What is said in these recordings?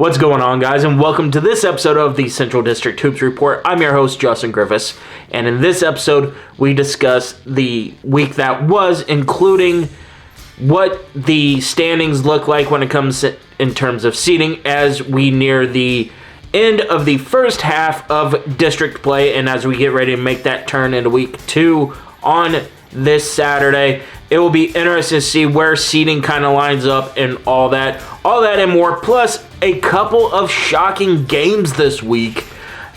What's going on, guys, and welcome to this episode of the Central District Hoops Report. I'm your host, Justin Griffiths, and in this episode, we discuss the week that was, including what the standings look like when it comes in terms of seeding as we near the end of the first half of district play, and as we get ready to make that turn into week 2 on this Saturday. It will be interesting to see where seeding kind of lines up and all that and more, plus a couple of shocking games this week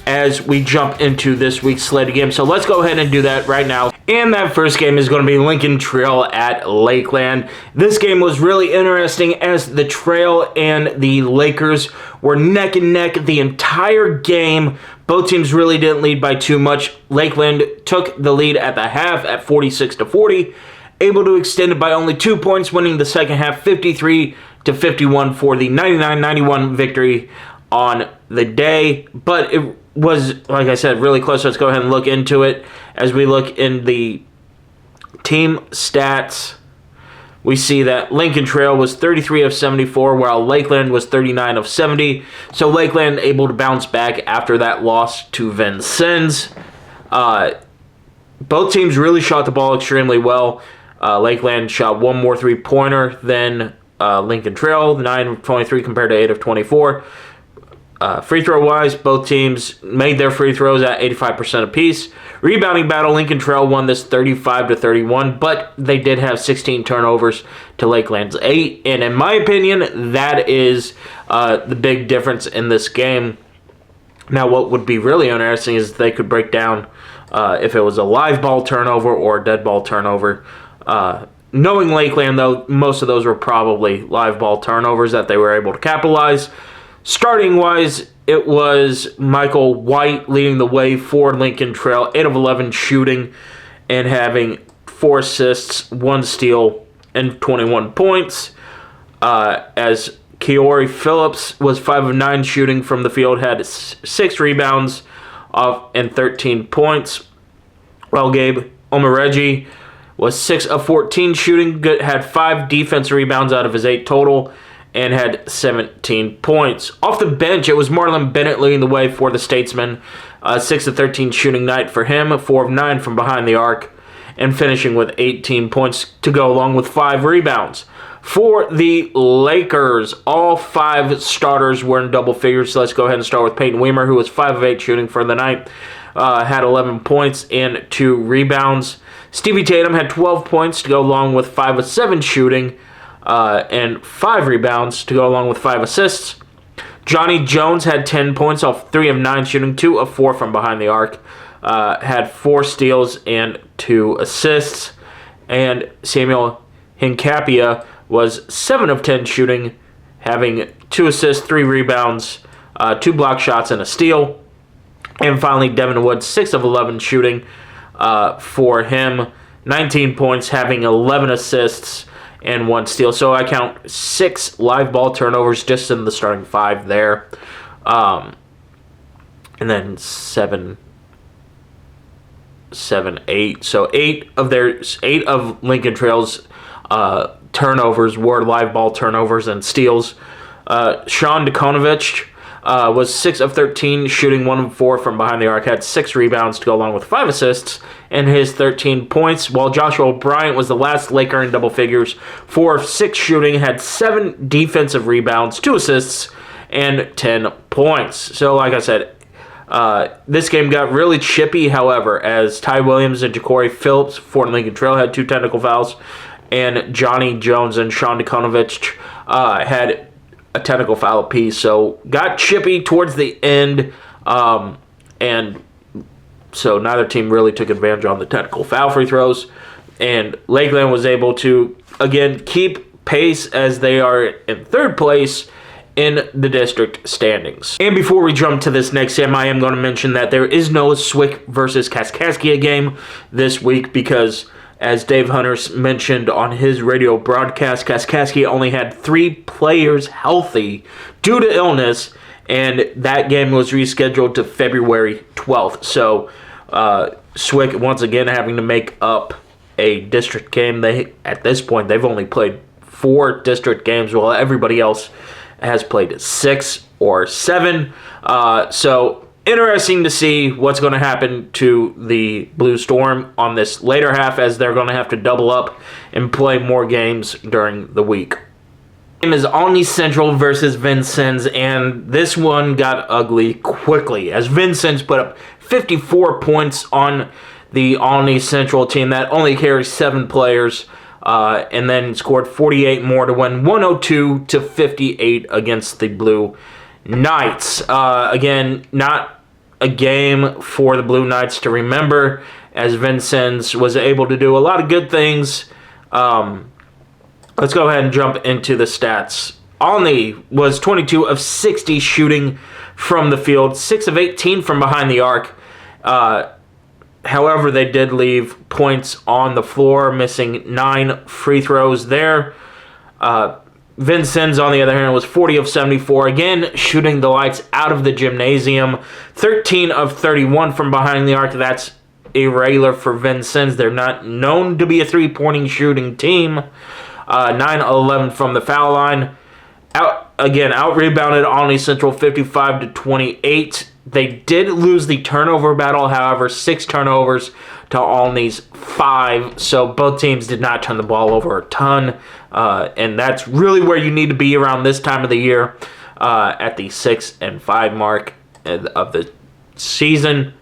as we jump into this week's slate of games. So let's go ahead and do that right now. And that first game is going to be Lincoln Trail at Lakeland. This game was really interesting as the Trail and the Lakers were neck and neck the entire game. Both teams really didn't lead by too much. Lakeland took the lead at the half at 46-40, able to extend it by only 2 points, winning the second half 53-51 for the 99-91 victory on the day. But it was, like I said, really close. Let's go ahead and look into it. As we look in the team stats, we see that Lincoln Trail was 33 of 74, while Lakeland was 39 of 70. So Lakeland able to bounce back after that loss to Vincennes. Both teams really shot the ball extremely well. Lakeland shot one more three-pointer than Lincoln Trail, 9 of 23 compared to 8 of 24. Free throw-wise, both teams made their free throws at 85% apiece. Rebounding battle, Lincoln Trail won this 35-31, but they did have 16 turnovers to Lakeland's 8. And in my opinion, that is the big difference in this game. Now, what would be really interesting is they could break down if it was a live ball turnover or a dead ball turnover. Knowing Lakeland, though, most of those were probably live ball turnovers that they were able to capitalize. Starting-wise, it was Michael White leading the way for Lincoln Trail, 8 of 11 shooting and having 4 assists, 1 steal, and 21 points. As Kiori Phillips was 5 of 9 shooting from the field, had 6 rebounds and 13 points. While Gabe Omareji was 6 of 14 shooting, had 5 defensive rebounds out of his 8 total, and had 17 points. Off the bench, it was Marlon Bennett leading the way for the Statesman. 6 of 13 shooting night for him, 4 of 9 from behind the arc, and finishing with 18 points to go along with 5 rebounds. For the Lakers, all 5 starters were in double figures. So let's go ahead and start with Peyton Weimer, who was 5 of 8 shooting for the night. Had 11 points and 2 rebounds. Stevie Tatum had 12 points to go along with 5 of 7 shooting. And 5 rebounds to go along with 5 assists. Johnny Jones had 10 points off 3 of 9 shooting, 2 of 4 from behind the arc. Had 4 steals and 2 assists. And Samuel Hincapia was 7 of 10 shooting, having 2 assists, 3 rebounds, 2 block shots, and a steal. And finally, Devin Wood, 6 of 11 shooting for him, 19 points, having 11 assists, and 1 steal. So I count 6 live ball turnovers just in the starting 5 there. And then 7, 8. So 8 of Lincoln Trail's turnovers were live ball turnovers and steals. Sean Dekonovich was 6 of 13 shooting, 1 of 4 from behind the arc, had 6 rebounds to go along with 5 assists and his 13 points, while Joshua Bryant was the last Laker in double figures, 4 of 6 shooting, had 7 defensive rebounds, 2 assists, and 10 points. So like I said, this game got really chippy, however, as Ty Williams and Ja'Cory Phillips for Lincoln Trail had 2 technical fouls, and Johnny Jones and Sean Dekonovich had a technical foul apiece. So got chippy towards the end, and so neither team really took advantage on the technical foul free throws, and Lakeland was able to, again, keep pace as they are in 3rd place in the district standings. And before we jump to this next game, I am going to mention that there is no SWIC versus Kaskaskia game this week because, as Dave Hunter mentioned on his radio broadcast, Kaskaskia only had 3 players healthy due to illness, and that game was rescheduled to February 12th. So SWIC, once again, having to make up a district game. At this point, they've only played 4 district games, while everybody else has played 6 or 7. So interesting to see what's going to happen to the Blue Storm on this later half, as they're going to have to double up and play more games during the week. Game is Olney Central versus Vincennes, and this one got ugly quickly as Vincennes put up 54 points on the Olney Central team that only carries 7 players, and then scored 48 more to win 102-58 against the Blue Knights. Again, not a game for the Blue Knights to remember, as Vincennes was able to do a lot of good things. Let's go ahead and jump into the stats. Olney was 22 of 60 shooting from the field, 6 of 18 from behind the arc. However, they did leave points on the floor, missing 9 free throws there. Vincennes, on the other hand, was 40 of 74, again shooting the lights out of the gymnasium. 13 of 31 from behind the arc. That's irregular for Vincennes. They're not known to be a three-pointing shooting team. 9-11 from the foul line. Out-rebounded Olney Central 55-28. They did lose the turnover battle, however, 6 turnovers to Olney's 5. So both teams did not turn the ball over a ton. And that's really where you need to be around this time of the year, at the 6-5 mark of the season.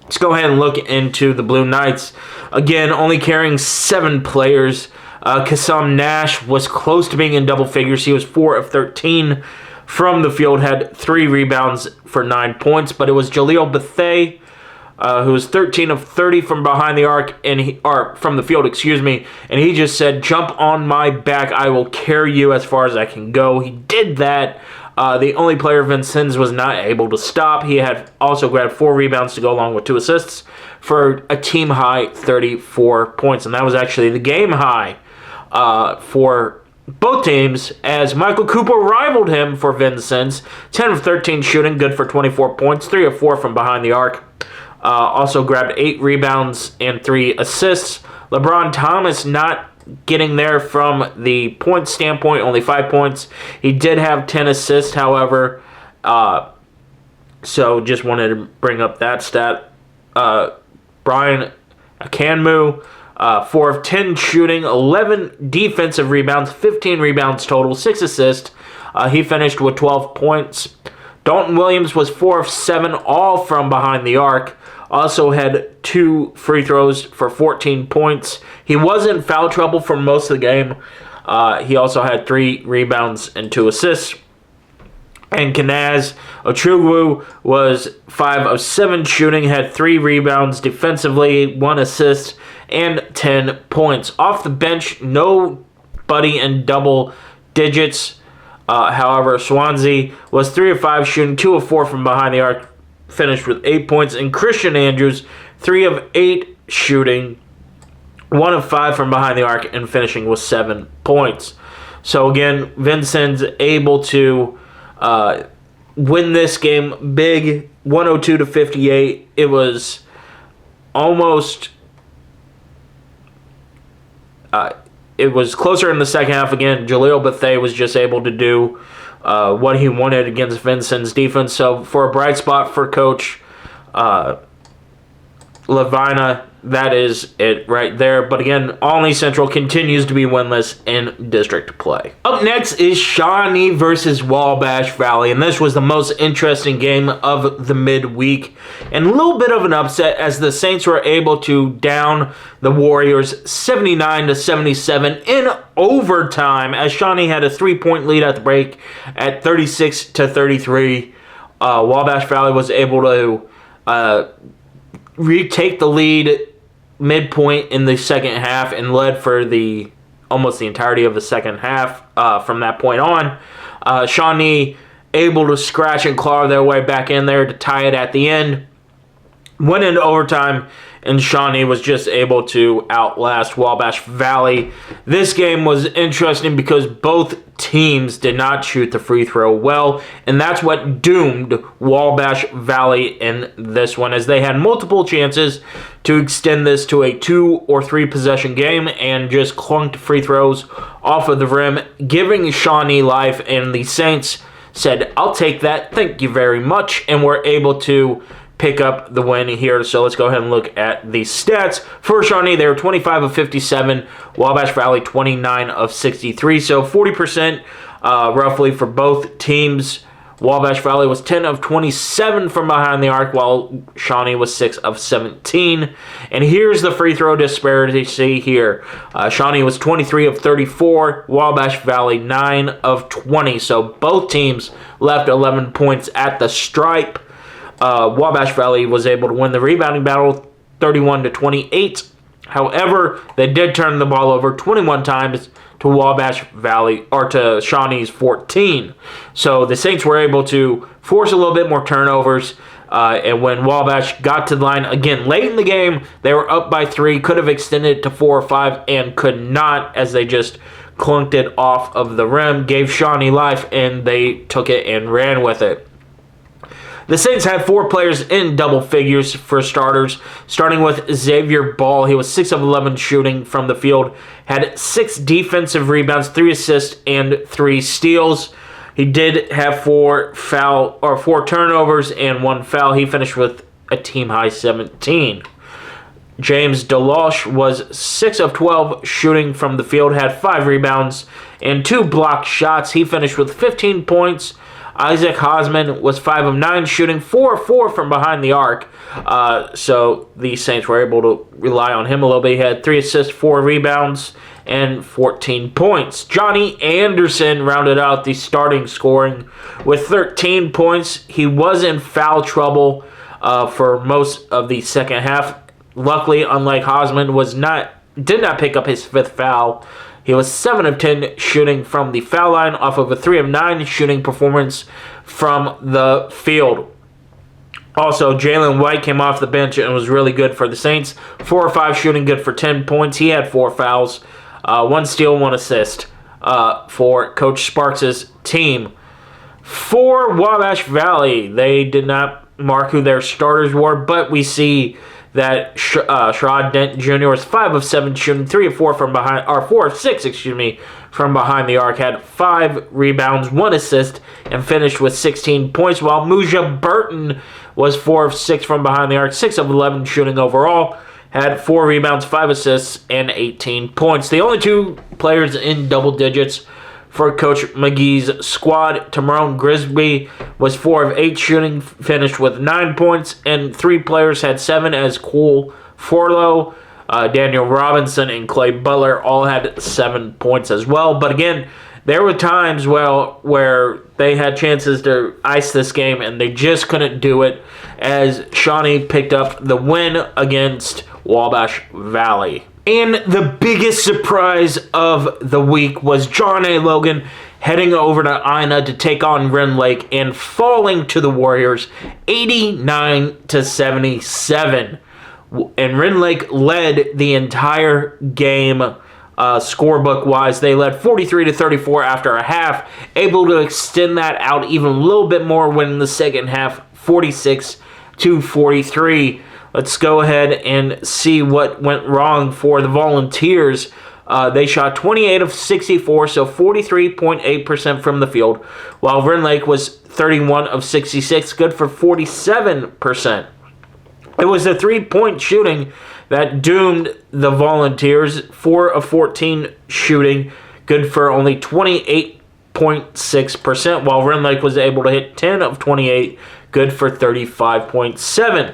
Let's go ahead and look into the Blue Knights. Again, only carrying 7 players. Kassam Nash was close to being in double figures. He was 4 of 13 from the field, had 3 rebounds for 9 points. But it was Jaleel Bethea, who was 13 of 30 from behind the arc, from the field, and he just said, "Jump on my back, I will carry you as far as I can go." He did that. The only player Vincennes was not able to stop. He had also grabbed 4 rebounds to go along with 2 assists for a team-high 34 points, and that was actually the game high for both teams, as Michael Cooper rivaled him for Vincennes. 10 of 13 shooting, good for 24 points, 3 of 4 from behind the arc. Also grabbed 8 rebounds and 3 assists. LeBron Thomas not getting there from the point standpoint, only 5 points. He did have 10 assists, however, so just wanted to bring up that stat. Brian Akanmu, 4 of 10 shooting, 11 defensive rebounds, 15 rebounds total, 6 assists. He finished with 12 points. Dalton Williams was 4 of 7, all from behind the arc. Also had 2 free throws for 14 points. He was in foul trouble for most of the game. He also had 3 rebounds and 2 assists. And Kanaz Ochugwu was 5 of 7 shooting, had 3 rebounds defensively, 1 assist, and 10 points. Off the bench, nobody in double digits. However, Swansea was 3 of 5 shooting, 2 of 4 from behind the arc, finished with 8 points. And Christian Andrews, 3 of 8 shooting, 1 of 5 from behind the arc, and finishing with 7 points. So again, Vincennes able to win this game big, 102-58. It was almost... it was closer in the second half. Again, Jaleel Bethea was just able to do what he wanted against Vincennes' defense. So for a bright spot for Coach Levina, that is it right there. But again, Olney Central continues to be winless in district play. Up next is Shawnee versus Wabash Valley, and this was the most interesting game of the midweek, and a little bit of an upset as the Saints were able to down the Warriors 79-77 in overtime, as Shawnee had a 3-point lead at the break at 36-33. Wabash Valley was able to retake the lead midpoint in the second half and led for almost the entirety of the second half from that point on. Shawnee able to scratch and claw their way back in there to tie it at the end. Went into overtime and Shawnee was just able to outlast Wabash Valley. This game was interesting because both teams did not shoot the free throw well, and that's what doomed Wabash Valley in this one, as they had multiple chances to extend this to a 2 or 3 possession game and just clunked free throws off of the rim, giving Shawnee life, and the Saints said, "I'll take that, thank you very much," and were able to pick up the win here. So let's go ahead and look at the stats. For Shawnee, they were 25 of 57. Wabash Valley, 29 of 63. So 40% roughly for both teams. Wabash Valley was 10 of 27 from behind the arc, while Shawnee was 6 of 17. And here's the free throw disparity. See here. Shawnee was 23 of 34. Wabash Valley, 9 of 20. So both teams left 11 points at the stripe. Wabash Valley was able to win the rebounding battle 31-28. However, they did turn the ball over 21 times to Wabash Valley, or to Shawnee's 14. So the Saints were able to force a little bit more turnovers. And when Wabash got to the line again late in the game, they were up by 3, could have extended it to 4 or 5, and could not, as they just clunked it off of the rim, gave Shawnee life, and they took it and ran with it. The Saints had 4 players in double figures for starters, starting with Xavier Ball. He was 6 of 11 shooting from the field, had 6 defensive rebounds, 3 assists, and 3 steals. He did have 4 turnovers and 1 foul. He finished with a team-high 17. James DeLoche was 6 of 12 shooting from the field, had 5 rebounds and 2 blocked shots. He finished with 15 points. Isaac Hosman was 5 of 9 shooting, 4 of 4 from behind the arc. So the Saints were able to rely on him a little bit. He had 3 assists, 4 rebounds, and 14 points. Johnny Anderson rounded out the starting scoring with 13 points. He was in foul trouble for most of the second half. Luckily, unlike Hosman, did not pick up his 5th foul. He was 7 of 10 shooting from the foul line off of a 3 of 9 shooting performance from the field. Also, Jalen White came off the bench and was really good for the Saints. 4 or 5 shooting, good for 10 points. He had 4 fouls, 1 steal, 1 assist for Coach Sparks' team. For Wabash Valley, they did not mark who their starters were, but we see that Sherrod Dent Jr. was 5 of 7 shooting, 3 of 4 from behind, or 4 of 6, from behind the arc. Had 5 rebounds, 1 assist, and finished with 16 points. While Muja Burton was 4 of 6 from behind the arc, 6 of 11 shooting overall. Had 4 rebounds, 5 assists, and 18 points. The only 2 players in double digits for Coach McGee's squad, Tyrone Grisby was 4 of 8 shooting, finished with 9 points, and 3 players had 7 as Cole Forlow, Daniel Robinson, and Clay Butler all had 7 points as well. But again, there were times where they had chances to ice this game, and they just couldn't do it, as Shawnee picked up the win against Wabash Valley. And the biggest surprise of the week was John A. Logan heading over to Ina to take on Rend Lake and falling to the Warriors 89-77. And Rend Lake led the entire game scorebook-wise. They led 43-34 after a half, able to extend that out even a little bit more when in the second half, 46-43. Let's go ahead and see what went wrong for the Volunteers. They shot 28 of 64, so 43.8% from the field, while Rend Lake was 31 of 66, good for 47%. It was the 3-point shooting that doomed the Volunteers. 4 of 14 shooting, good for only 28.6%, while Rend Lake was able to hit 10 of 28, good for 35.7%.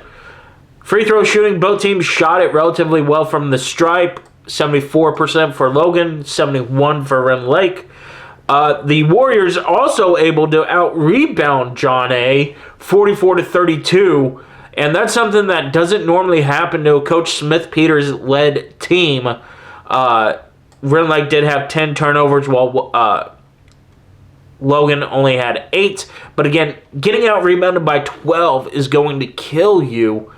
Free throw shooting, both teams shot it relatively well from the stripe. 74% for Logan, 71% for Rend Lake. The Warriors also able to out-rebound John A. 44-32. And that's something that doesn't normally happen to a Coach Smith Peters-led team. Rend Lake did have 10 turnovers, while Logan only had 8. But again, getting out-rebounded by 12 is going to kill you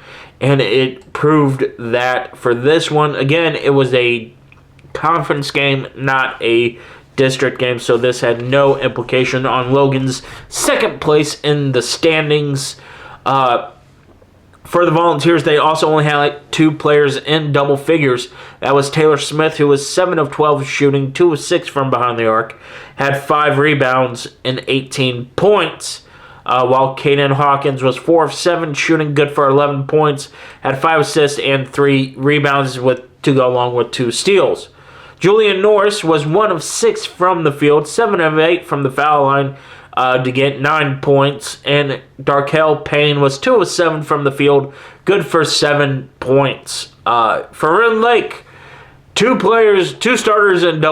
and it proved that for this one, again, it was a conference game, not a district game, so this had no implication on Logan's second place in the standings. For the Volunteers, they also only had like 2 players in double figures. That was Taylor Smith, who was 7 of 12 shooting, 2 of 6 from behind the arc, had 5 rebounds and 18 points. While Kaden Hawkins was 4 of 7 shooting, good for 11 points, had 5 assists and 3 rebounds to go along with 2 steals. Julian Norris was 1 of 6 from the field, 7 of 8 from the foul line, to get 9 points, and Darkel Payne was 2 of 7 from the field, good for 7 points. For Rend Lake, 2 starters in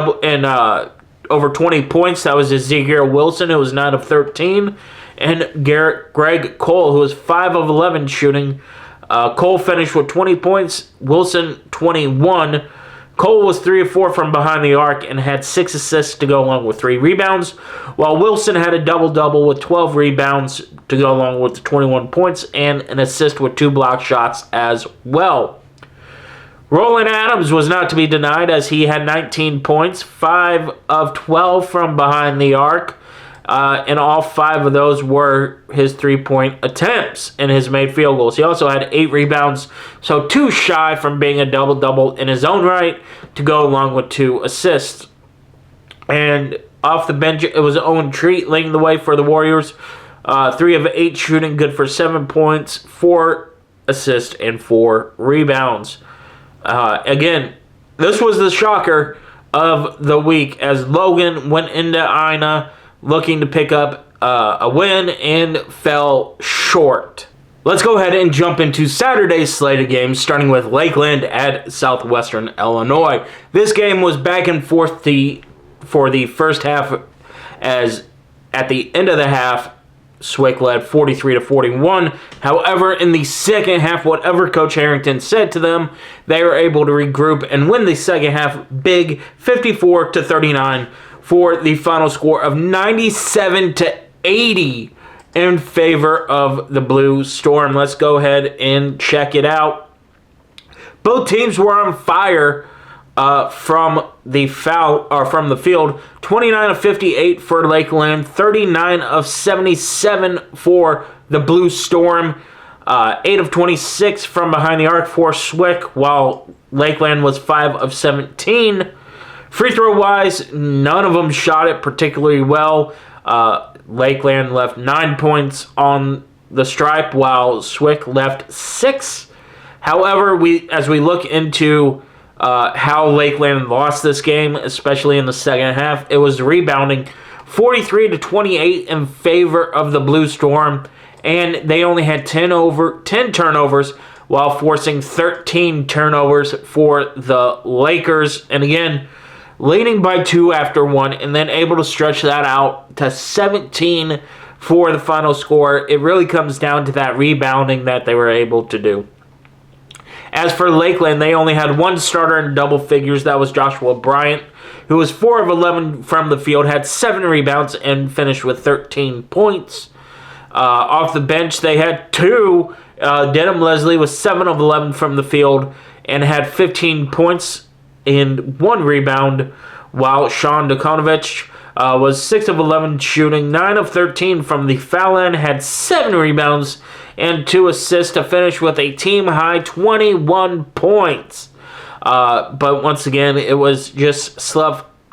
over 20 points. That was Ezekiel Wilson, who was 9 of 13, and Greg Cole, who was 5 of 11 shooting. Cole finished with 20 points, Wilson 21. Cole was 3 of 4 from behind the arc and had 6 assists to go along with 3 rebounds, while Wilson had a double-double with 12 rebounds to go along with the 21 points and an assist with 2 block shots as well. Roland Adams was not to be denied as he had 19 points, 5 of 12 from behind the arc, and all 5 of those were his 3-point attempts and his made field goals. He also had 8 rebounds, so 2 shy from being a double-double in his own right to go along with 2 assists. And off the bench, it was Owen Treat leading the way for the Warriors. 3 of 8 shooting, good for 7 points, 4 assists, and 4 rebounds. Again, this was the shocker of the week as Logan went into Ina looking to pick up a win and fell short. Let's go ahead and jump into Saturday's slate of games, starting with Lakeland at Southwestern Illinois. This game was back and forth for the first half, as at the end of the half, SWIC led 43-41. However, in the second half, whatever Coach Harrington said to them, they were able to regroup and win the second half big, 54-39. For the final score of 97-80 in favor of the Blue Storm. Let's go ahead and check it out. Both teams were on fire from the field. 29 of 58 for Lakeland, 39 of 77 for the Blue Storm, 8 of 26 from behind the arc for SWIC, while Lakeland was 5 of 17. Free throw wise, none of them shot it particularly well. Lakeland left 9 points on the stripe, while SWIC left 6. However, as we look into how Lakeland lost this game, especially in the second half, it was rebounding 43-28 in favor of the Blue Storm, and they only had 10 turnovers while forcing 13 turnovers for the Lakers. And again, leading by 2 after 1, and then able to stretch that out to 17 for the final score. It really comes down to that rebounding that they were able to do. As for Lakeland, they only had 1 starter in double figures. That was Joshua Bryant, who was 4 of 11 from the field, had 7 rebounds, and finished with 13 points. Off the bench, they had 2. Denham Leslie was 7 of 11 from the field and had 15 points and 1 rebound, while Sean Dukonovich was 6 of 11 shooting, 9 of 13 from the foul line, had 7 rebounds and 2 assists to finish with a team-high 21 points. But once again, it was just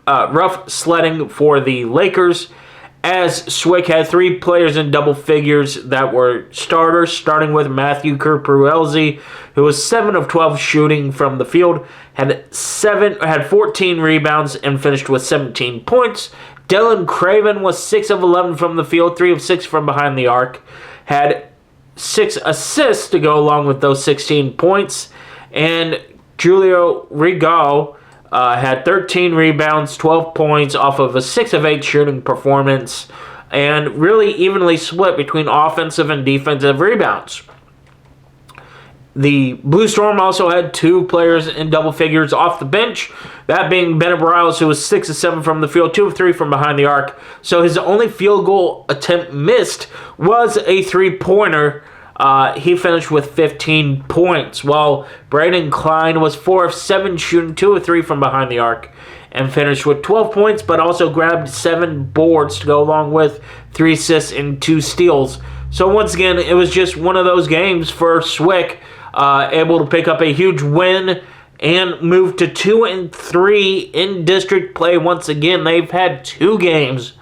rough sledding for the Lakers, as SWIC had 3 players in double figures that were starters, starting with Matthew Kerpruelzi, who was 7 of 12 shooting from the field, had 14 rebounds, and finished with 17 points. Dylan Craven was 6 of 11 from the field, 3 of 6 from behind the arc, had 6 assists to go along with those 16 points, and Julio Rigal had 13 rebounds, 12 points off of a 6 of 8 shooting performance, and really evenly split between offensive and defensive rebounds. The Blue Storm also had 2 players in double figures off the bench, that being Bennett Morales, who was 6 of 7 from the field, 2 of 3 from behind the arc. So his only field goal attempt missed was a 3-pointer He finished with 15 points, while Braden Klein was 4 of 7 shooting, 2 of 3 from behind the arc, and finished with 12 points, but also grabbed 7 boards to go along with 3 assists and 2 steals. So once again, it was just one of those games for SWIC, able to pick up a huge win and move to 2-3 in district play. Once again, they've had 2 games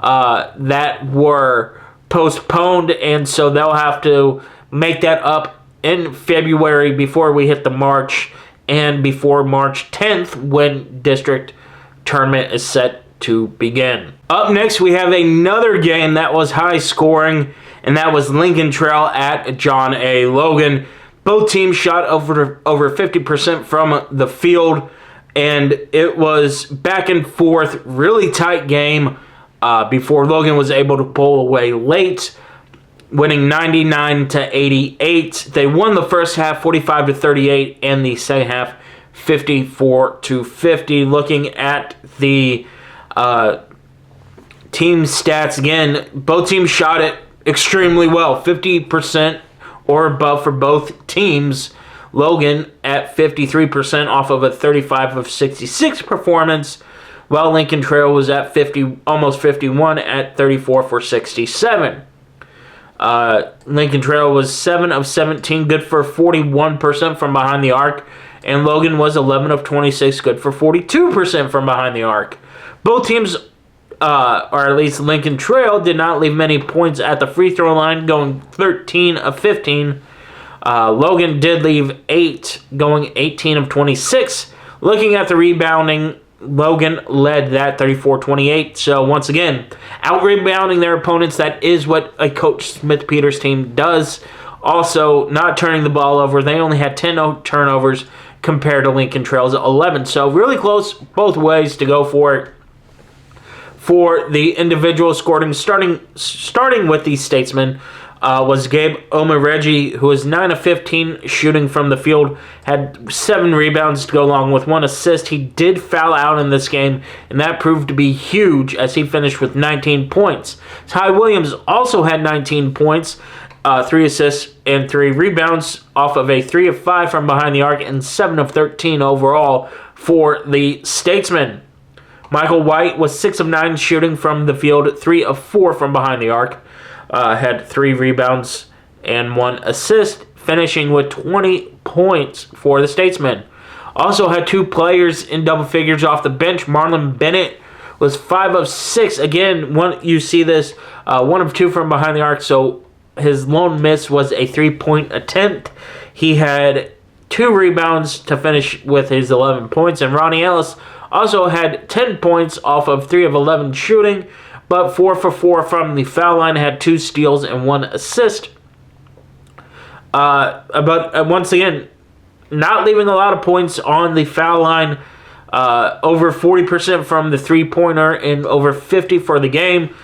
that were postponed, and so they'll have to make that up in February before we hit the March, and before March 10th when district tournament is set to begin. Up next, we have another game that was high scoring, and that was Lincoln Trail at John A. Logan. Both teams shot over 50% from the field, and it was back and forth, really tight game before Logan was able to pull away late, winning 99-88. They won the first half 45-38, and the second half 54-50. Looking at the team stats again, both teams shot it extremely well, 50% or above for both teams. Logan at 53% off of a 35 of 66 performance, while Lincoln Trail was at almost 51 at 34 for 67. Lincoln Trail was 7 of 17, good for 41% from behind the arc, and Logan was 11 of 26, good for 42% from behind the arc. Both teams, or at least Lincoln Trail, did not leave many points at the free throw line, going 13 of 15. Logan did leave 8, going 18 of 26. Looking at the rebounding, Logan led that 34-28. So once again, out-rebounding their opponents. That is what a Coach Smith-Peters team does. Also, not turning the ball over. They only had 10 turnovers compared to Lincoln Trail's 11. So really close both ways to go for it. For the individual scoring, starting with the Statesman, was Gabe Omareji, who was 9 of 15 shooting from the field, had 7 rebounds to go along with 1 assist. He did foul out in this game, and that proved to be huge as he finished with 19 points. Ty Williams also had 19 points, 3 assists, and 3 rebounds off of a 3 of 5 from behind the arc and 7 of 13 overall for the Statesman. Michael White was 6 of 9 shooting from the field, 3 of 4 from behind the arc. Had 3 rebounds and 1 assist, finishing with 20 points for the Statesmen. Also had 2 players in double figures off the bench. Marlon Bennett was 5 of 6. Again, you see this, 1 of 2 from behind the arc, so his lone miss was a 3-point attempt. He had 2 rebounds to finish with his 11 points, and Ronnie Ellis also had 10 points off of 3 of 11 shooting, but 4 for 4 from the foul line, had 2 steals and 1 assist. But once again, not leaving a lot of points on the foul line. Over 40% from the three-pointer and over 50 for the game.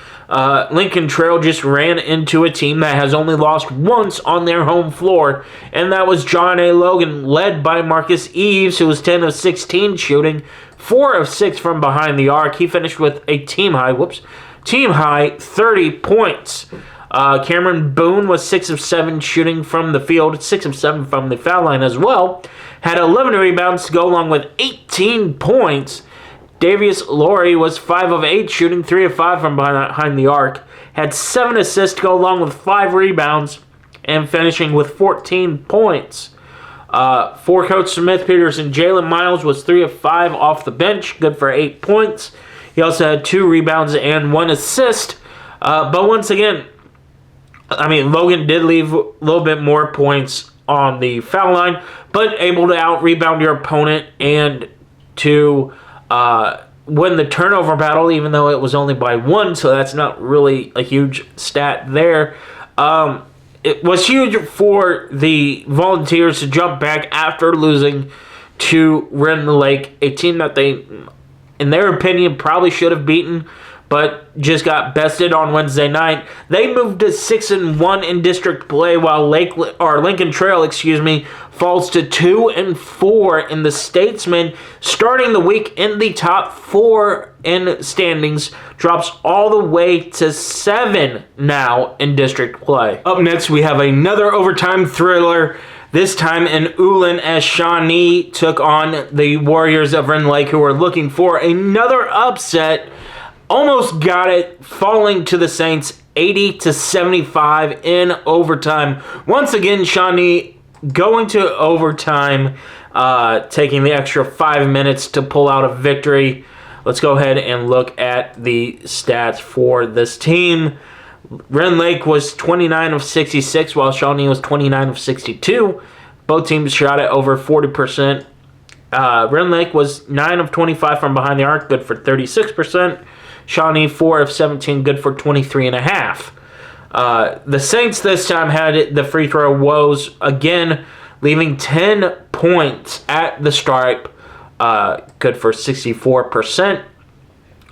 Lincoln Trail just ran into a team that has only lost once on their home floor, and that was John A. Logan, led by Marcus Eves, who was 10 of 16 shooting, 4 of 6 from behind the arc. He finished with a team high 30 points. Cameron Boone was 6 of 7 shooting from the field, 6 of 7 from the foul line as well. Had 11 rebounds to go along with 18 points. Davius Laurie was 5 of 8 shooting, 3 of 5 from behind the arc. Had 7 assists to go along with 5 rebounds and finishing with 14 points. For Coach Smith-Peters, and Jalen Miles was 3 of 5 off the bench, good for 8 points. He also had 2 rebounds and 1 assist. But once again, Logan did leave a little bit more points on the foul line, but able to out-rebound your opponent and to win the turnover battle, even though it was only by 1, so that's not really a huge stat there. It was huge for the Volunteers to jump back after losing to Rend Lake, a team that they, in their opinion, probably should have beaten, but just got bested on Wednesday night. They moved to 6-1 in district play, while Lincoln Trail, falls to 2-4 in the Statesman, starting the week in the top 4 in standings, drops all the way to 7 now in district play. Up next, we have another overtime thriller, this time in Olney, as Shawnee took on the Warriors of Rend Lake, who were looking for another upset. Almost got it, falling to the Saints 80-75 in overtime. Once again, Shawnee going to overtime, taking the extra 5 minutes to pull out a victory. Let's go ahead and look at the stats for this team. Rend Lake was 29 of 66, while Shawnee was 29 of 62. Both teams shot at over 40%. Rend Lake was 9 of 25 from behind the arc, good for 36%. Shawnee 4 of 17, good for 23.5%. The Saints this time had the free throw woes again, leaving 10 points at the stripe, good for 64%.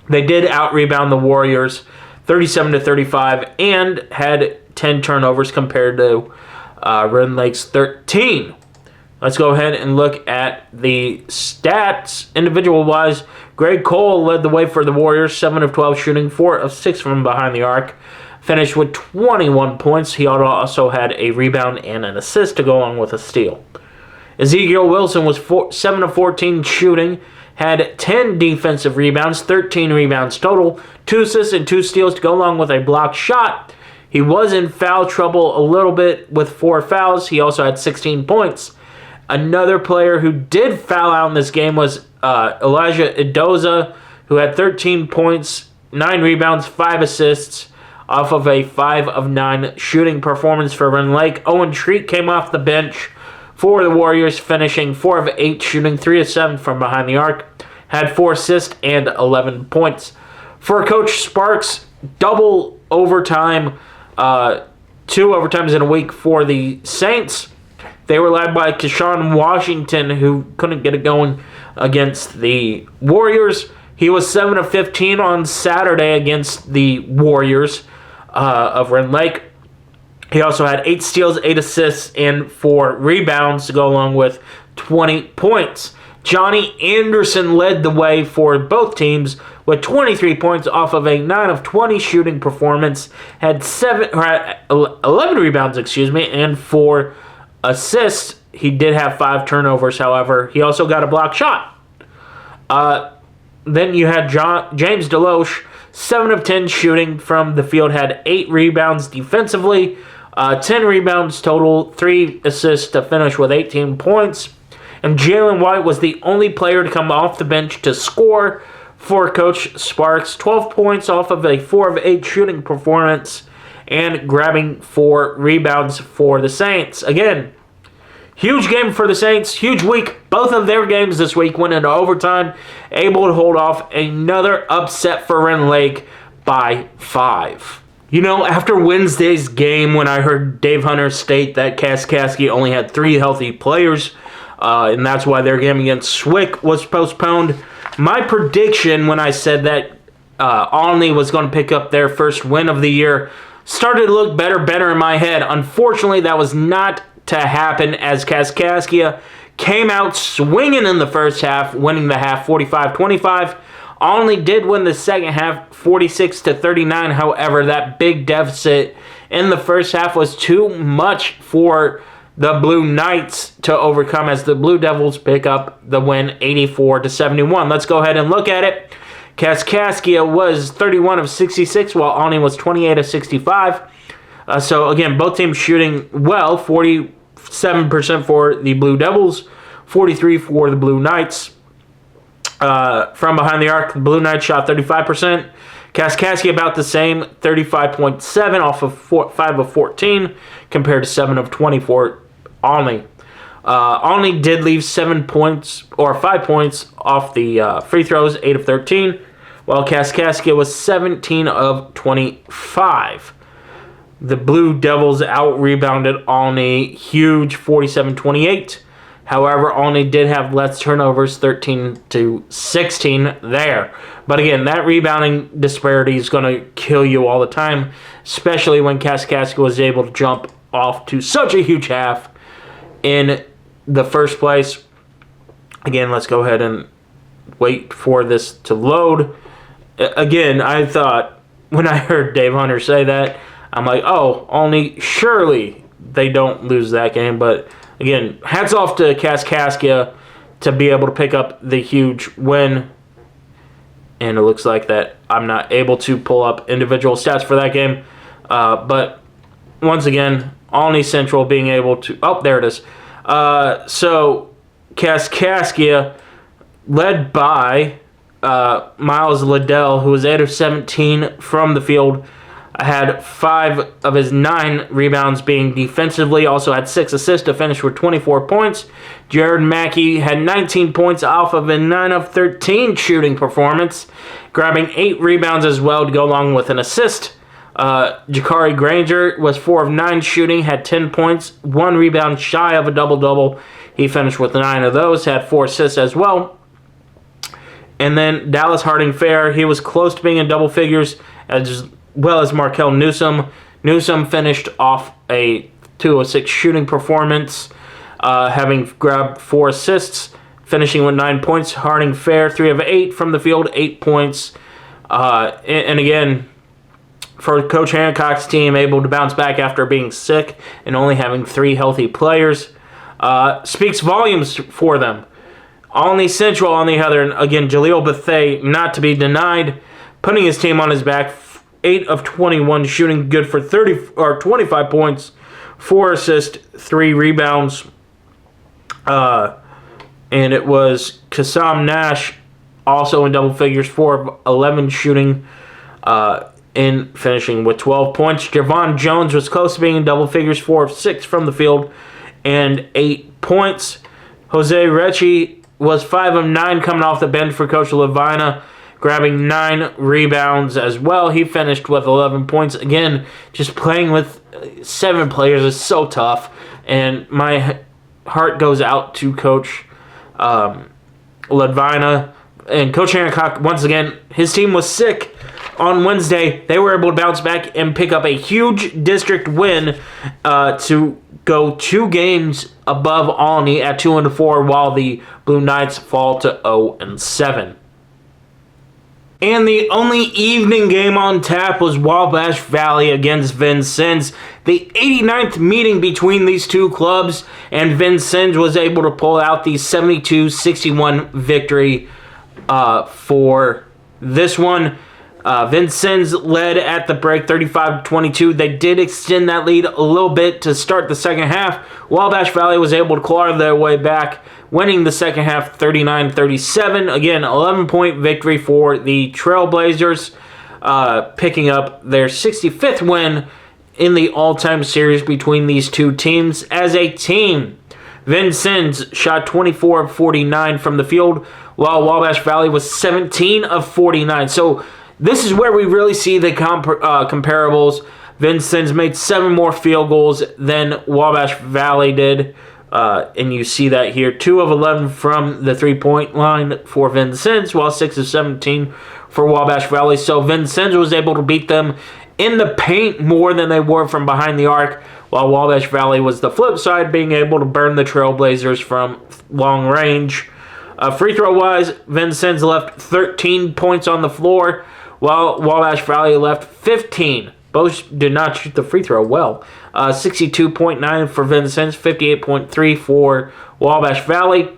They did out-rebound the Warriors 37-35 and had 10 turnovers compared to Rend Lake's 13. Let's go ahead and look at the stats. Individual-wise, Greg Cole led the way for the Warriors, 7 of 12 shooting, 4 of 6 from behind the arc. Finished with 21 points. He also had a rebound and an assist to go along with a steal. Ezekiel Wilson was 7 of 14 shooting, had 10 defensive rebounds, 13 rebounds total, 2 assists and 2 steals to go along with a blocked shot. He was in foul trouble a little bit with 4 fouls. He also had 16 points. Another player who did foul out in this game was Elijah Idoza, who had 13 points, 9 rebounds, 5 assists off of a 5 of 9 shooting performance for Rend Lake. Owen Treat came off the bench for the Warriors, finishing 4 of 8 shooting, 3 of 7 from behind the arc, had 4 assists and 11 points. For Coach Sparks, double overtime, 2 overtimes in a week for the Saints. They were led by Keshawn Washington, who couldn't get it going against the Warriors. He was 7 of 15 on Saturday against the Warriors of Rend Lake. He also had 8 steals, 8 assists, and 4 rebounds to go along with 20 points. Johnny Anderson led the way for both teams with 23 points off of a 9 of 20 shooting performance. Had 11 rebounds, and 4 assists. He did have 5 turnovers, however. He also got a blocked shot. Then you had James Deloche, 7 of 10 shooting from the field, had 8 rebounds defensively, 10 rebounds total, 3 assists to finish with 18 points. And Jalen White was the only player to come off the bench to score for Coach Sparks. 12 points off of a 4 of 8 shooting performance and grabbing 4 rebounds for the Saints. Again, huge game for the Saints, huge week. Both of their games this week went into overtime, able to hold off another upset for Rend Lake by 5. After Wednesday's game, when I heard Dave Hunter state that Kaskaskia only had 3 healthy players, and that's why their game against SWIC was postponed, my prediction when I said that Olney was going to pick up their first win of the year started to look better in my head. Unfortunately, that was not to happen, as Kaskaskia came out swinging in the first half, winning the half 45-25. Olney did win the second half 46-39. However, that big deficit in the first half was too much for the Blue Knights to overcome, as the Blue Devils pick up the win 84-71. Let's go ahead and look at it. Kaskaskia was 31 of 66, while Olney was 28 of 65. So again, both teams shooting well, 47% for the Blue Devils, 43% for the Blue Knights. From behind the arc, the Blue Knights shot 35%. Kaskaskia about the same, 35.7 off of 5 of 14 compared to 7 of 20 for Olney. Olney did leave 5 points off the free throws, 8 of 13, while Kaskaskia was 17 of 25. The Blue Devils out-rebounded Olney, huge 47-28. However, Olney did have less turnovers, 13-16 there. But again, that rebounding disparity is going to kill you all the time, especially when Kaskaskia was able to jump off to such a huge half in the first place. Again, let's go ahead and wait for this to load. Again, I thought, when I heard Dave Hunter say that, I'm like, oh, Olney, surely they don't lose that game. But again, hats off to Kaskaskia to be able to pick up the huge win. And it looks like that I'm not able to pull up individual stats for that game. But once again, Olney Central being able to... Oh, there it is. So Kaskaskia, led by Miles Liddell, who was 8 of 17 from the field, had 5 of his 9 rebounds being defensively, also had 6 assists to finish with 24 points. Jared Mackey had 19 points off of a 9 of 13 shooting performance, grabbing 8 rebounds as well to go along with an assist. Jakari Granger was 4 of 9 shooting, had 10 points, 1 rebound shy of a double-double. He finished with 9 of those, had 4 assists as well. And then Dallas Harding-Fair, he was close to being in double figures, as well as Markel Newsom. Newsom finished off a 2 of 6 shooting performance, having grabbed 4 assists, finishing with 9 points. Harding-Fair, 3 of 8 from the field, 8 points. And again, for Coach Hancock's team, able to bounce back after being sick and only having 3 healthy players, speaks volumes for them. Olney Central, on the other, and again, Jaleel Bethea, not to be denied, putting his team on his back, 8 of 21 shooting, good for 25 points, 4 assists, 3 rebounds. And it was Kassam Nash, also in double figures, 4 of 11 shooting, in finishing with 12 points. Javon Jones was close to being in double figures, 4 of 6 from the field, and 8 points. Jose Recchi was 5 of 9 coming off the bench for Coach Levina, grabbing 9 rebounds as well. He finished with 11 points. Again, just playing with 7 players is so tough, and my heart goes out to Coach Levina. And Coach Hancock, once again, his team was sick on Wednesday. They were able to bounce back and pick up a huge district win to go 2 games above Olney at 2-4, while the Blue Knights fall to 0-7. And the only evening game on tap was Wabash Valley against Vincennes. The 89th meeting between these two clubs, and Vincennes was able to pull out the 72-61 victory for this one. Vincennes led at the break 35-22. They did extend that lead a little bit to start the second half. Wabash Valley was able to claw their way back, winning the second half 39-37. Again, 11-point victory for the Trailblazers, picking up their 65th win in the all-time series between these two teams. As a team, Vincennes shot 24 of 49 from the field, while Wabash Valley was 17 of 49. So this is where we really see the comparables. Vincennes made 7 more field goals than Wabash Valley did. And you see that here. 2 of 11 from the three-point line for Vincennes, while 6 of 17 for Wabash Valley. So Vincennes was able to beat them in the paint more than they were from behind the arc, while Wabash Valley was the flip side, being able to burn the Trailblazers from long range. Free throw-wise, Vincennes left 13 points on the floor, while Wabash Valley left 15. Both did not shoot the free throw well. 62.9 for Vincennes, 58.3 for Wabash Valley.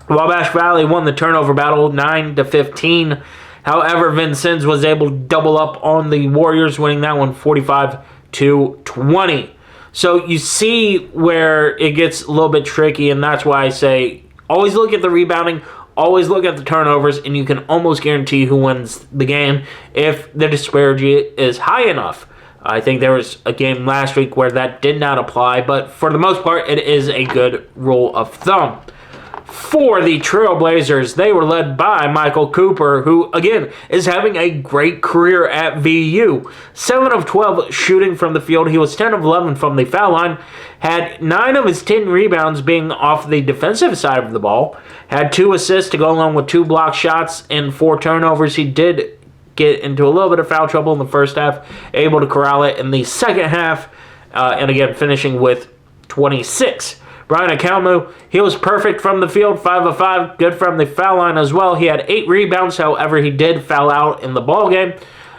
Wabash Valley won the turnover battle 9-15. However, Vincennes was able to double up on the Warriors, winning that one 45-20. So you see where it gets a little bit tricky, and that's why I say always look at the rebounding, always look at the turnovers, and you can almost guarantee who wins the game if the disparity is high enough. I think there was a game last week where that did not apply, but for the most part, it is a good rule of thumb. For the Trailblazers, they were led by Michael Cooper, who, again, is having a great career at VU. 7 of 12 shooting from the field. He was 10 of 11 from the foul line. Had 9 of his 10 rebounds being off the defensive side of the ball. Had 2 assists to go along with 2 block shots and 4 turnovers. He did get into a little bit of foul trouble in the first half, able to corral it in the second half, and again, finishing with 26. Brian Akalmu, he was perfect from the field, 5 of 5, good from the foul line as well. He had 8 rebounds, however, he did foul out in the ball game,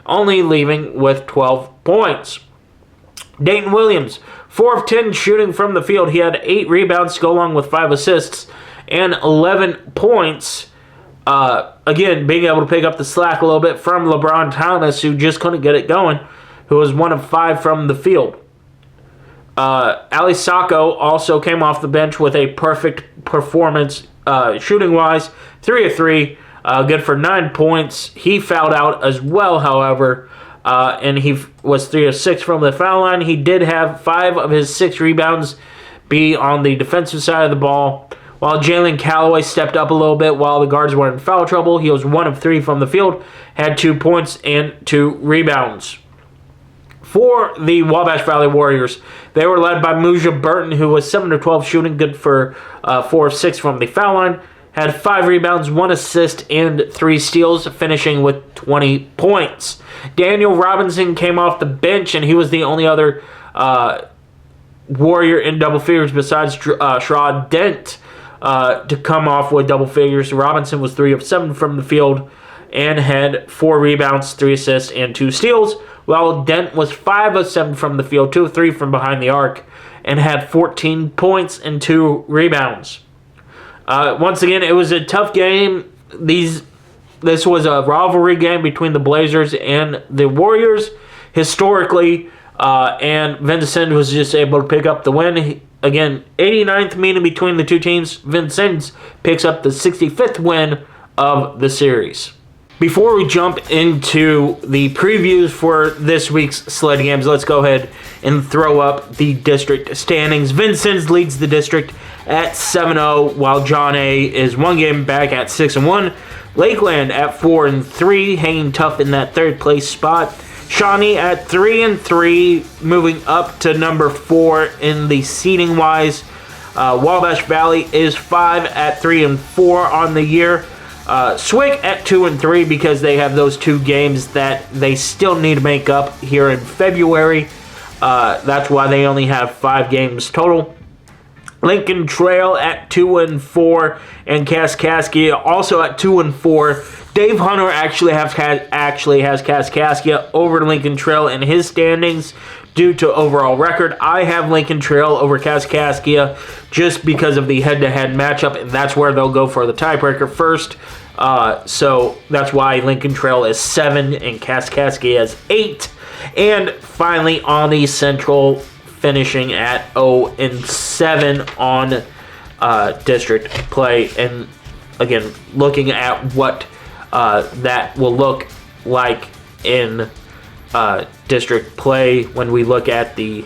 only leaving with 12 points. Dayton Williams, 4 of 10 shooting from the field. He had 8 rebounds to go along with 5 assists and 11 points. Again, being able to pick up the slack a little bit from LeBron Thomas, who just couldn't get it going, who was 1 of 5 from the field. Ali Sacco also came off the bench with a perfect performance shooting-wise. 3 of 3, good for 9 points. He fouled out as well, however, and he was 3 of 6 from the foul line. He did have 5 of his 6 rebounds be on the defensive side of the ball. While Jalen Calloway stepped up a little bit while the guards were in foul trouble, he was 1 of 3 from the field, had 2 points and 2 rebounds. For the Wabash Valley Warriors, they were led by Muja Burton, who was 7 of 12 shooting, good for 4 of 6 from the foul line. Had 5 rebounds, 1 assist, and 3 steals, finishing with 20 points. Daniel Robinson came off the bench, and he was the only other Warrior in double figures besides Sherrod Dent to come off with double figures. Robinson was 3 of 7 from the field and had 4 rebounds, 3 assists, and 2 steals, while Dent was 5 of 7 from the field, 2 of 3 from behind the arc, and had 14 points and 2 rebounds. Once again, it was a tough game. This was a rivalry game between the Blazers and the Warriors historically, and Vincennes was just able to pick up the win. Again, 89th meeting between the two teams. Vincennes picks up the 65th win of the series. Before we jump into the previews for this week's sled games, let's go ahead and throw up the district standings. Vincennes leads the district at 7-0, while John A. is 1 game back at 6-1. Lakeland at 4-3, hanging tough in that 3rd place spot. Shawnee at 3-3, moving up to number 4 in the seeding wise. Wabash Valley is 5 at 3-4 on the year. SWIC at 2-3 because they have those 2 games that they still need to make up here in February. That's why they only have 5 games total. Lincoln Trail at 2-4, and Kaskaskia also at 2-4. Dave Hunter actually has Kaskaskia over Lincoln Trail in his standings due to overall record. I have Lincoln Trail over Kaskaskia just because of the head-to-head matchup, and that's where they'll go for the tiebreaker first. So that's why Lincoln Trail is 7 and Kaskaskia is 8. And finally, Olney Central finishing at 0-7 on district play. And again, looking at what that will look like in district play. When we look at the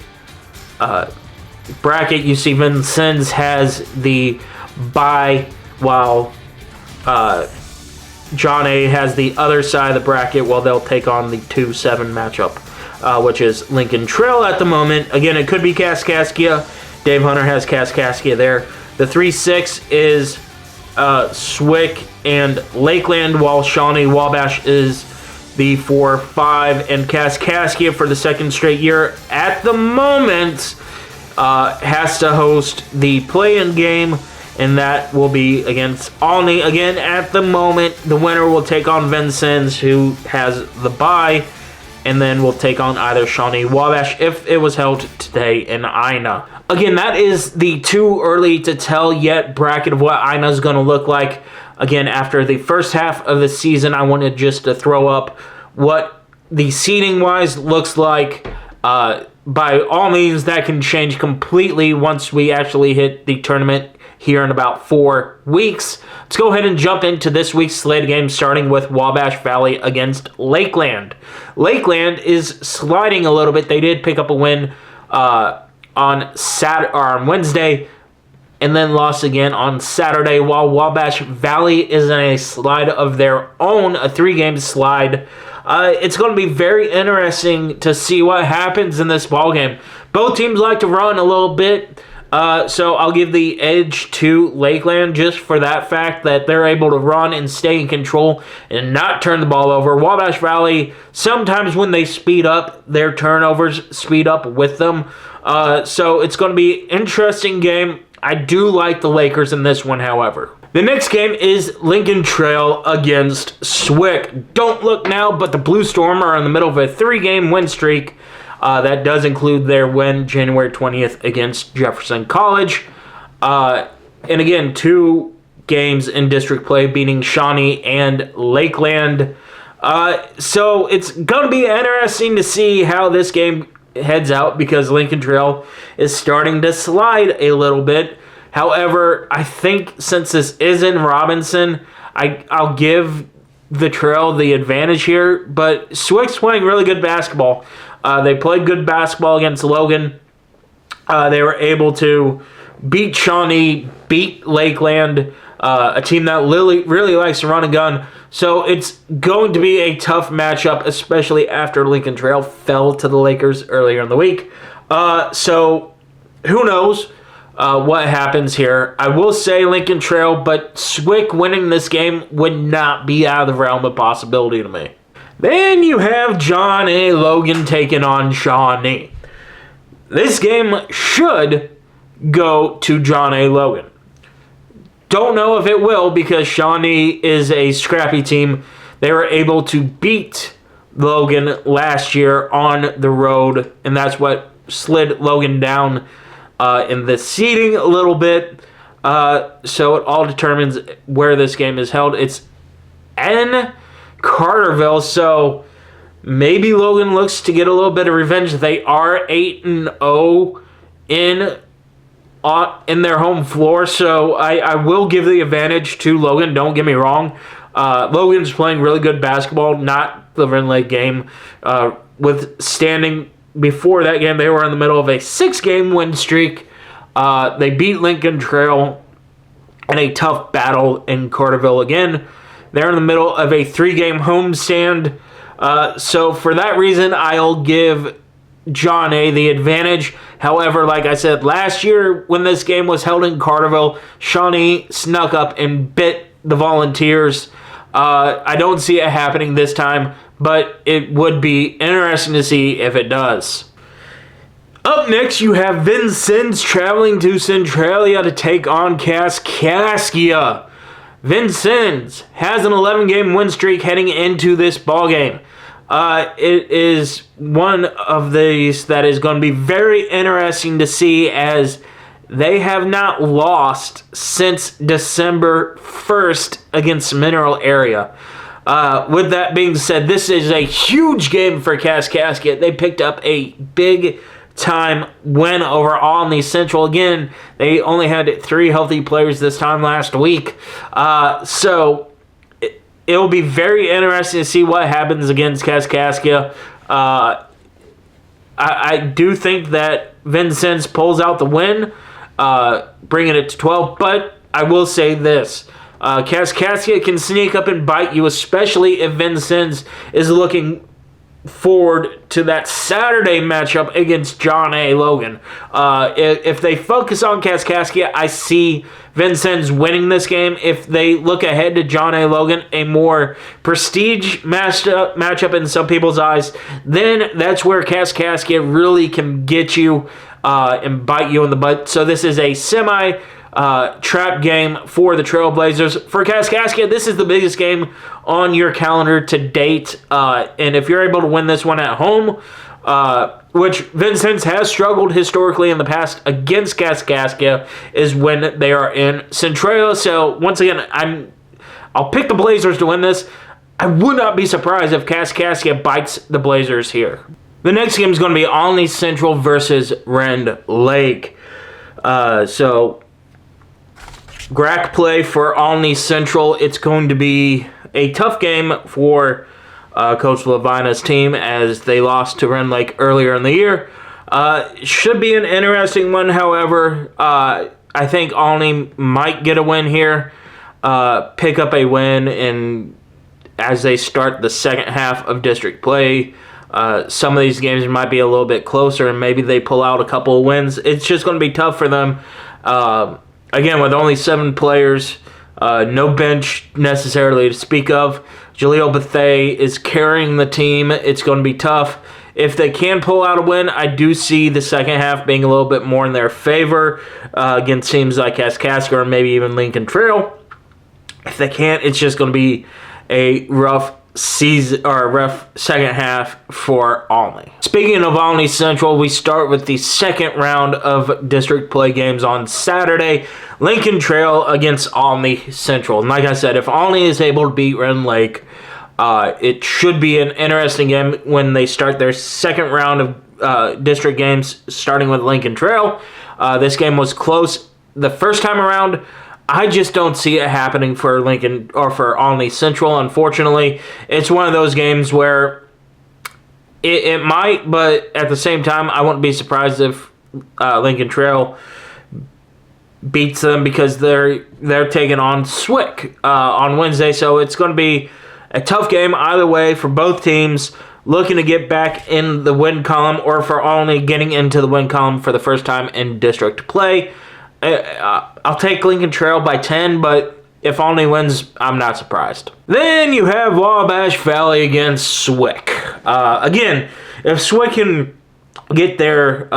bracket, you see Vincennes has the bye, while John A. has the other side of the bracket. Well, they'll take on the 2-7 matchup, which is Lincoln Trail at the moment. Again, it could be Kaskaskia. Dave Hunter has Kaskaskia there. The 3-6 is SWIC and Lakeland, while Shawnee Wabash is the 4-5, and Kaskaskia for the 2nd straight year at the moment has to host the play-in game, and that will be against Olney. Again, at the moment, the winner will take on Vincennes, who has the bye, and then we'll take on either Shawnee Wabash if it was held today in Ina. Again, that is the too early to tell yet bracket of what Ina is going to look like. Again, after the first half of the season, I wanted just to throw up what the seeding-wise looks like. By all means, that can change completely once we actually hit the tournament here in about 4 weeks. Let's go ahead and jump into this week's slate game, starting with Wabash Valley against Lakeland. Lakeland is sliding a little bit. They did pick up a win on Wednesday. and then lost again on Saturday, while Wabash Valley is in a slide of their own, a 3-game slide. It's going to be very interesting to see what happens in this ballgame. Both teams like to run a little bit, so I'll give the edge to Lakeland just for that fact that they're able to run and stay in control and not turn the ball over. Wabash Valley, sometimes when they speed up, their turnovers speed up with them. So it's going to be an interesting game. I do like the Lakers in this one, however. The next game is Lincoln Trail against SWIC. Don't look now, but the Blue Storm are in the middle of a 3-game win streak. That does include their win January 20th against Jefferson College. And again, 2 games in district play, beating Shawnee and Lakeland. So it's going to be interesting to see how this game heads out, because Lincoln Trail is starting to slide a little bit. However, I think since this is in Robinson, I'll give the Trail the advantage here. But SWIC's playing really good basketball. They played good basketball against Logan. They were able to beat Shawnee, beat Lakeland, a team that really likes to run and gun. So it's going to be a tough matchup, especially after Lincoln Trail fell to the Lakers earlier in the week. So who knows what happens here. I will say Lincoln Trail, but SWIC winning this game would not be out of the realm of possibility to me. Then you have John A. Logan taking on Shawnee. This game should go to John A. Logan. Don't know if it will, because Shawnee is a scrappy team. They were able to beat Logan last year on the road, and that's what slid Logan down in the seeding a little bit. So it all determines where this game is held. It's in Carterville, so maybe Logan looks to get a little bit of revenge. They are 8-0 in their home floor, so I will give the advantage to Logan. Don't get me wrong. Logan's playing really good basketball, not the Rend Lake game. Withstanding, before that game, they were in the middle of a 6-game win streak. They beat Lincoln Trail in a tough battle in Carterville again. They're in the middle of a 3-game homestand. So for that reason, I'll give John A. the advantage. However, like I said, last year when this game was held in Carterville, Shawnee snuck up and bit the Volunteers. I don't see it happening this time, but it would be interesting to see if it does. Up next, you have Vincennes traveling to Centralia to take on Kaskaskia. Vincennes has an 11-game win streak heading into this ballgame. It is one of these that is going to be very interesting to see, as they have not lost since December 1st against Mineral Area. With that being said, this is a huge game for Kaskaskia. They picked up a big-time win over Olney Central. Again, they only had 3 healthy players this time last week. So it will be very interesting to see what happens against Kaskaskia. I do think that Vincennes pulls out the win, bringing it to 12. But I will say this. Kaskaskia can sneak up and bite you, especially if Vincennes is looking forward to that Saturday matchup against John A. Logan. If they focus on Kaskaskia, I see Vincennes winning this game. If they look ahead to John A. Logan, a more prestige matchup in some people's eyes, then that's where Kaskaskia really can get you and bite you in the butt. So this is a trap game for the Trailblazers. For Kaskaskia, this is the biggest game on your calendar to date. And if you're able to win this one at home, which Vincennes has struggled historically in the past against Kaskaskia, is when they are in Centralia. So once again, I'll pick the Blazers to win this. I would not be surprised if Kaskaskia bites the Blazers here. The next game is going to be Olney Central versus Rend Lake. So GRAC play for Olney Central. It's going to be a tough game for Coach Levina's team, as they lost to Rend Lake earlier in the year. Should be an interesting one, however. I think Olney might get a win here, pick up a win, and as they start the second half of district play, some of these games might be a little bit closer, and maybe they pull out a couple of wins. It's just going to be tough for them. Again, with only 7 players, no bench necessarily to speak of. Jaleel Bethea is carrying the team. It's going to be tough. If they can pull out a win, I do see the second half being a little bit more in their favor against teams like Kaskaskia or maybe even Lincoln Trail. If they can't, it's just going to be a rough season or a rough second half for Olney. Speaking of Olney Central, we start with the second round of district play games on Saturday. Lincoln Trail against Olney Central. And like I said, if Olney is able to beat Rend Lake, it should be an interesting game when they start their second round of district games, starting with Lincoln Trail. This game was close the first time around. I just don't see it happening for Lincoln or for Olney Central, unfortunately. It's one of those games where it might, but at the same time, I wouldn't be surprised if Lincoln Trail beats them because they're taking on SWIC on Wednesday. So it's going to be a tough game either way for both teams looking to get back in the win column, or for Olney getting into the win column for the first time in district play. I'll take Lincoln Trail by 10, but if Olney wins, I'm not surprised. Then you have Wabash Valley against SWIC. Again, if SWIC can get their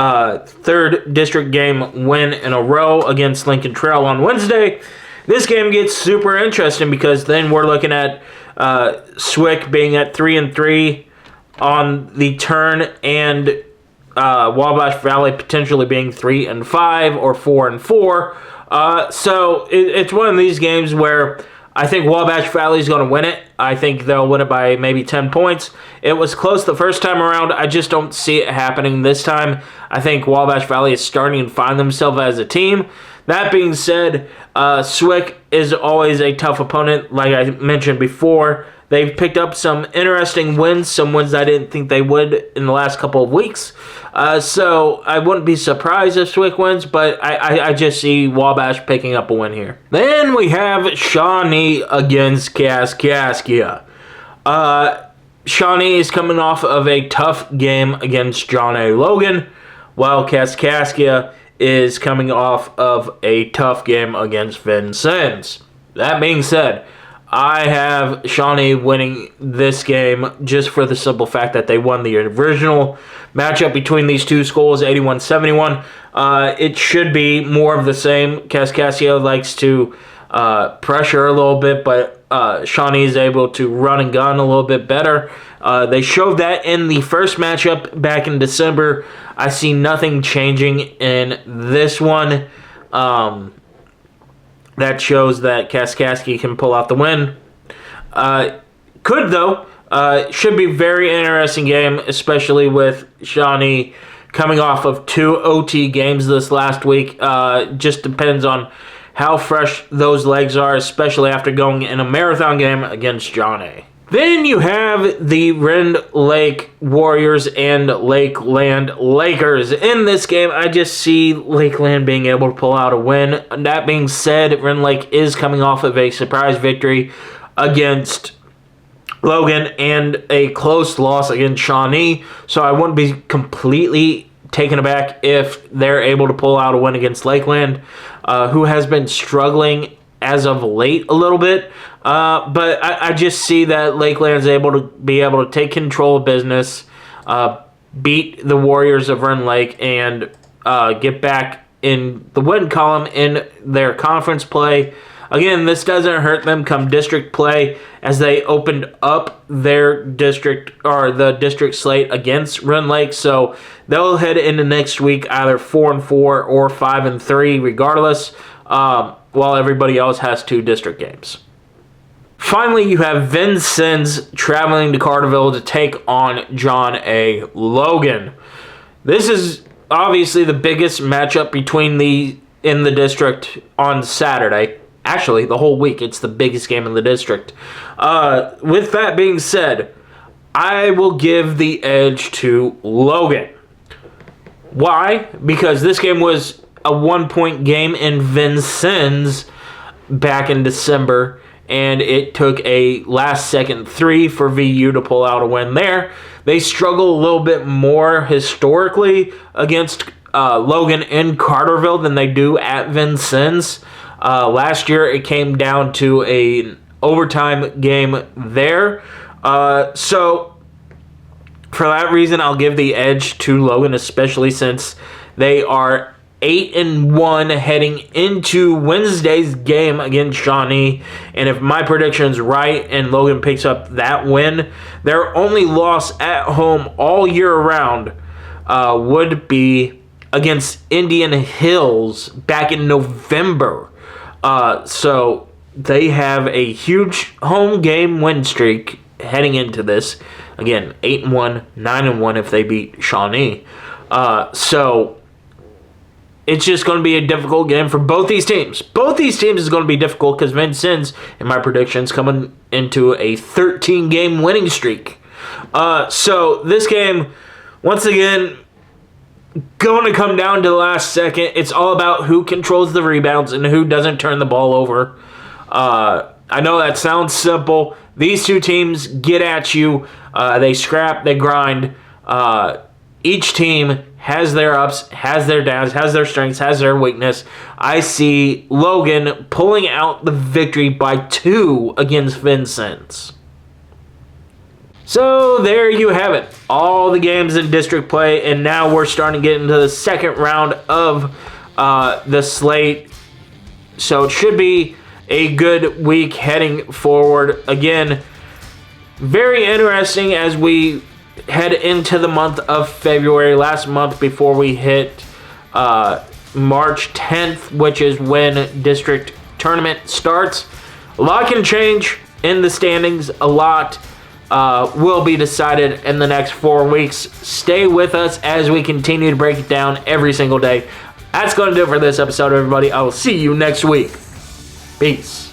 third district game win in a row against Lincoln Trail on Wednesday, this game gets super interesting because then we're looking at SWIC being at 3-3 on the turn, and Wabash Valley potentially being 3-5 or 4-4. So it's one of these games where I think Wabash Valley is going to win it. I think they'll win it by maybe 10 points. It was close the first time around. I just don't see it happening this time. I think Wabash Valley is starting to find themselves as a team. That being said, SWIC is always a tough opponent, like I mentioned before. They've picked up some interesting wins, some wins I didn't think they would in the last couple of weeks. So I wouldn't be surprised if SWIC wins, but I just see Wabash picking up a win here. Then we have Shawnee against Kaskaskia. Shawnee is coming off of a tough game against John A. Logan, while Kaskaskia is coming off of a tough game against Vincennes. That being said, I have Shawnee winning this game just for the simple fact that they won the original matchup between these two schools, 81-71. It should be more of the same. Kaskaskia likes to pressure a little bit, but Shawnee is able to run and gun a little bit better. They showed that in the first matchup back in December. I see nothing changing in this one. That shows that Kaskaskia can pull out the win. Could, though. Should be a very interesting game, especially with Shawnee coming off of 2 OT games this last week. Just depends on how fresh those legs are, especially after going in a marathon game against John A. Then you have the Rend Lake Warriors and Lakeland Lakers. In this game, I just see Lakeland being able to pull out a win. That being said, Rend Lake is coming off of a surprise victory against Logan and a close loss against Shawnee. So I wouldn't be completely taken aback if they're able to pull out a win against Lakeland, who has been struggling as of late a little bit. But I just see that Lakeland's able to take control of business, beat the Warriors of Rend Lake, and get back in the win column in their conference play. Again, this doesn't hurt them come district play, as they opened up their district or the district slate against Rend Lake. So they'll head into next week either 4-4 or 5-3, regardless. While everybody else has 2 district games. Finally, you have Vincennes traveling to Carterville to take on John A. Logan. This is obviously the biggest matchup in the district on Saturday. Actually, the whole week, it's the biggest game in the district. With that being said, I will give the edge to Logan. Why? Because this game was a 1-point game in Vincennes back in December, and it took a last-second 3 for VU to pull out a win there. They struggle a little bit more historically against Logan in Carterville than they do at Vincennes. Last year, it came down to an overtime game there. So, for that reason, I'll give the edge to Logan, especially since they are 8-1 heading into Wednesday's game against Shawnee. And if my prediction's right and Logan picks up that win, their only loss at home all year round would be against Indian Hills back in November. So they have a huge home game win streak heading into this. Again, 8-1, 9-1 if they beat Shawnee. So it's just going to be a difficult game for both these teams. Both these teams is going to be difficult because Vincennes, in my predictions, coming into a 13-game winning streak. So this game, once again, going to come down to the last second. It's all about who controls the rebounds and who doesn't turn the ball over. I know that sounds simple. These two teams get at you. They scrap, they grind. Each team has their ups, has their downs, has their strengths, has their weakness. I see Logan pulling out the victory by 2 against Vincennes. So there you have it. All the games in district play, and now we're starting to get into the second round of the slate. So it should be a good week heading forward. Again, very interesting as we head into the month of February, last month before we hit March 10th, which is when district tournament starts. A lot can change in the standings. A lot will be decided in the next 4 weeks. Stay with us as we continue to break it down every single day. That's going to do it for this episode, everybody. I will see you next week. Peace.